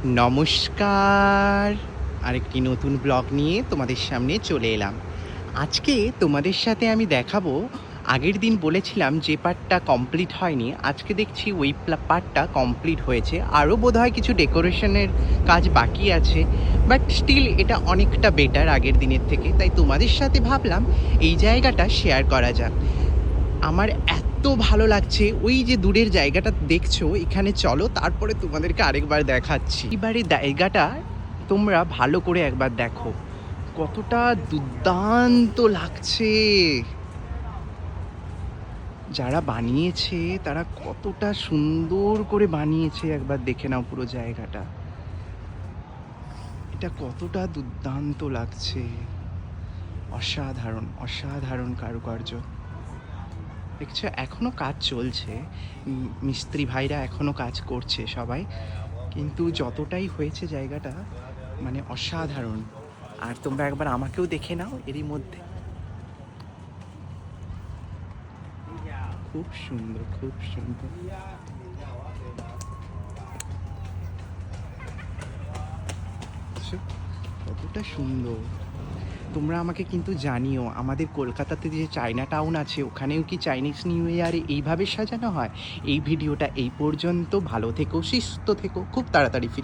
নমস্কার। আরেকটি নতুন ব্লগ নিয়ে তোমাদের সামনে চলে এলাম। আজকে তোমাদের সাথে আমি দেখাবো, আগের দিন বলেছিলাম যে পার্টটা কমপ্লিট হয়নি, আজকে দেখছি ওই পার্টটা কমপ্লিট হয়েছে। আরও বোধহয় কিছু ডেকোরেশনের কাজ বাকি আছে, বাট স্টিল এটা অনেকটা বেটার আগের দিনের থেকে। তাই তোমাদের সাথে ভাবলাম এই জায়গাটা শেয়ার করা যাক। আমার এত ভালো লাগছে, ওই যে দূরের জায়গাটা দেখছো, এখানে চলো তারপরে তোমাদেরকে আরেকবার দেখাচ্ছি। এবারে জায়গাটা তোমরা ভালো করে একবার দেখো, কতটা দুর্দান্ত লাগছে। যারা বানিয়েছে তারা কতটা সুন্দর করে বানিয়েছে, একবার দেখে নাও পুরো জায়গাটা। এটা কতটা দুর্দান্ত লাগছে, অসাধারণ অসাধারণ কারুকার্য। দেখছো এখনও কাজ চলছে, মিস্ত্রি ভাইরা এখনও কাজ করছে সবাই, কিন্তু যতটাই হয়েছে জায়গাটা মানে অসাধারণ। আর তোমরা একবার আমাকেও দেখে নাও এরই মধ্যে, খুব সুন্দর খুব সুন্দর। কতটা সুন্দর। তোমরা আমাকে কিন্তু জানিও, আমাদের কলকাতাতে যে চায়না টাউন আছে ওখানেও কি চাইনিজ নিউ ইয়ারে এইভাবে সাজানো হয়? এই ভিডিওটা এই পর্যন্ত। ভালো থেকো, সুস্থ থেকো, খুব তাড়াতাড়ি ফিরে